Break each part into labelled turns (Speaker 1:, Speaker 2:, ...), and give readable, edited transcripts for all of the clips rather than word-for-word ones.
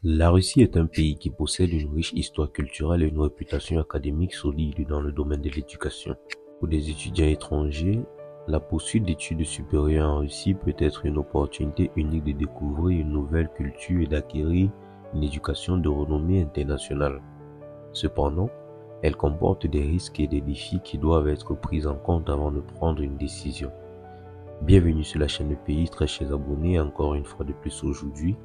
Speaker 1: La Russie est un pays qui possède une riche histoire culturelle et une réputation académique solide dans le domaine de l'éducation. Pour des étudiants étrangers, la poursuite d'études supérieures en Russie peut être une opportunité unique de découvrir une nouvelle culture et d'acquérir une éducation de renommée internationale. Cependant, elle comporte des risques et des défis qui doivent être pris en compte avant de prendre une décision. Bienvenue sur la chaîne pays, très chers abonnés, encore une fois de plus aujourd'hui.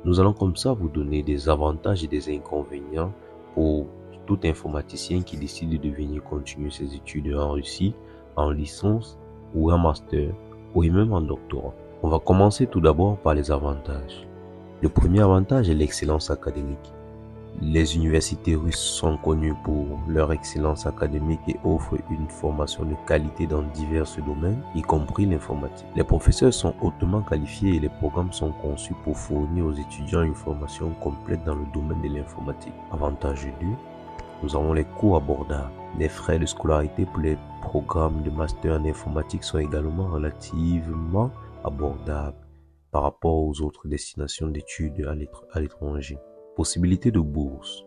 Speaker 1: Nous allons comme ça vous donner des avantages et des inconvénients pour tout informaticien qui décide de venir continuer ses études en Russie, en licence ou en master ou même en doctorat. On va commencer tout d'abord par les avantages. Le premier avantage est l'excellence académique. Les universités russes sont connues pour leur excellence académique et offrent une formation de qualité dans divers domaines, y compris l'informatique. Les professeurs sont hautement qualifiés et les programmes sont conçus pour fournir aux étudiants une formation complète dans le domaine de l'informatique. Avantage 2, nous avons les coûts abordables. Les frais de scolarité pour les programmes de master en informatique sont également relativement abordables par rapport aux autres destinations d'études à l'étranger. Possibilités de bourse.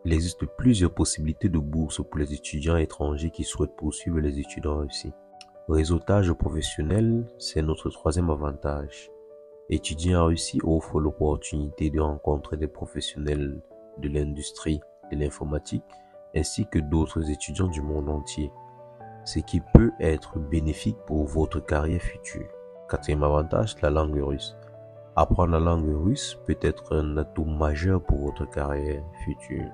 Speaker 1: Il existe plusieurs possibilités de bourse pour les étudiants étrangers qui souhaitent poursuivre les études en Russie. Réseautage professionnel, c'est notre troisième avantage. Étudier en Russie offre l'opportunité de rencontrer des professionnels de l'industrie de l'informatique ainsi que d'autres étudiants du monde entier, ce qui peut être bénéfique pour votre carrière future. Quatrième avantage, la langue russe. Apprendre la langue russe peut être un atout majeur pour votre carrière future,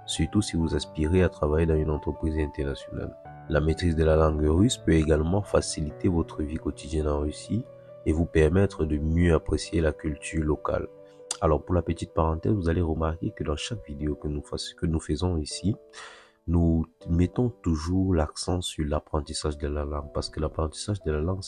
Speaker 1: surtout si vous aspirez à travailler dans une entreprise internationale. La maîtrise de la langue russe peut également faciliter votre vie quotidienne en Russie et vous permettre de mieux apprécier la culture locale. Alors pour la petite parenthèse, vous allez remarquer que dans chaque vidéo que nous faisons ici, nous mettons toujours l'accent sur l'apprentissage de la langue parce que l'apprentissage de la langue,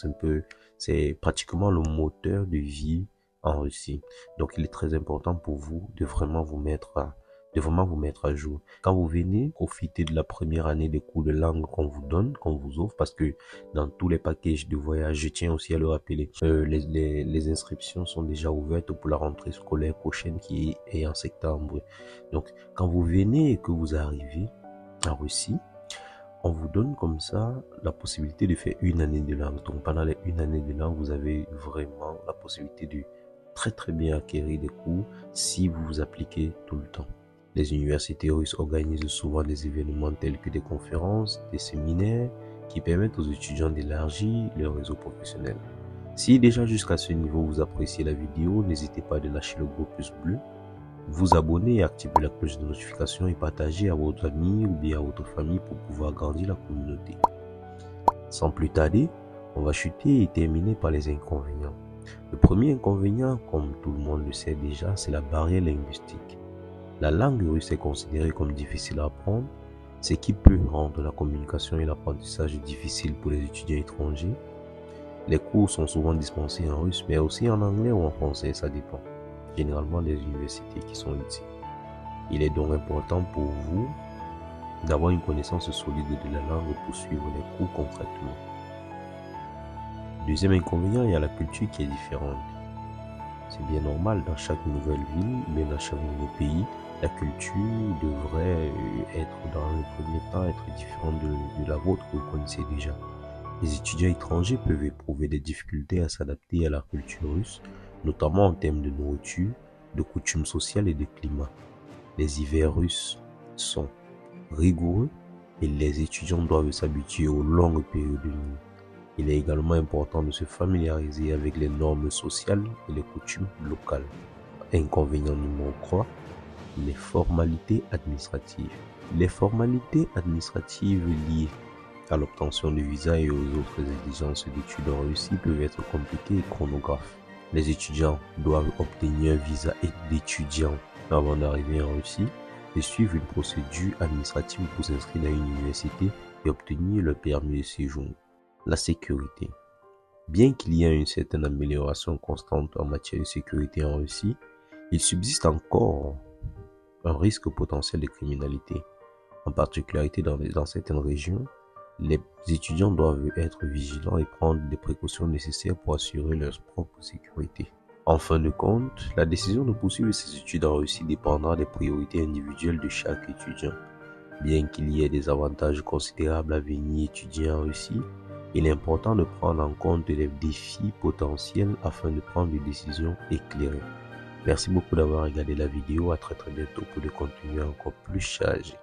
Speaker 1: c'est pratiquement le moteur de vie en Russie. Donc, il est très important pour vous de vraiment vous mettre à jour. Quand vous venez, profitez de la première année de cours de langue qu'on vous donne, qu'on vous offre, parce que dans tous les packages de voyage, je tiens aussi à le rappeler, les inscriptions sont déjà ouvertes pour la rentrée scolaire prochaine qui est en septembre. Donc, quand vous venez et que vous arrivez en Russie, on vous donne comme ça la possibilité de faire une année de langue. Donc, pendant les une année de langue, vous avez vraiment la possibilité de très bien acquérir des cours si vous vous appliquez tout le temps. Les universités russes organisent souvent des événements tels que des conférences, des séminaires qui permettent aux étudiants d'élargir leur réseau professionnel. Si déjà jusqu'à ce niveau vous appréciez la vidéo, n'hésitez pas à lâcher le gros pouce bleu, vous abonner et activer la cloche de notification et partager à votre ami ou bien à votre famille pour pouvoir grandir la communauté. Sans plus tarder, on va chuter et terminer par les inconvénients. Le premier inconvénient, comme tout le monde le sait déjà, c'est la barrière linguistique. La langue russe est considérée comme difficile à apprendre, ce qui peut rendre la communication et l'apprentissage difficiles pour les étudiants étrangers. Les cours sont souvent dispensés en russe, mais aussi en anglais ou en français, ça dépend. Généralement des universités qui sont ici. Il est donc important pour vous d'avoir une connaissance solide de la langue pour suivre les cours concrètement. Deuxième inconvénient, il y a la culture qui est différente. C'est bien normal, dans chaque nouvelle ville, mais dans chaque nouveau pays, la culture devrait être dans le premier temps être différente de la vôtre que vous connaissez déjà. Les étudiants étrangers peuvent éprouver des difficultés à s'adapter à la culture russe, notamment en termes de nourriture, de coutumes sociales et de climat. Les hivers russes sont rigoureux et les étudiants doivent s'habituer aux longues périodes de nuit. Il est également important de se familiariser avec les normes sociales et les coutumes locales. Inconvénient numéro 3, les formalités administratives. Les formalités administratives liées à l'obtention de visa et aux autres exigences d'études en Russie peuvent être compliquées et chronographes. Les étudiants doivent obtenir un visa d'étudiant avant d'arriver en Russie et suivre une procédure administrative pour s'inscrire dans une université et obtenir le permis de séjour. La sécurité. Bien qu'il y ait une certaine amélioration constante en matière de sécurité en Russie, il subsiste encore un risque potentiel de criminalité. En particularité dans certaines régions, les étudiants doivent être vigilants et prendre les précautions nécessaires pour assurer leur propre sécurité. En fin de compte, la décision de poursuivre ses études en Russie dépendra des priorités individuelles de chaque étudiant. Bien qu'il y ait des avantages considérables à venir étudier en Russie, il est important de prendre en compte les défis potentiels afin de prendre des décisions éclairées. Merci beaucoup d'avoir regardé la vidéo. À très bientôt pour des contenus encore plus chargés.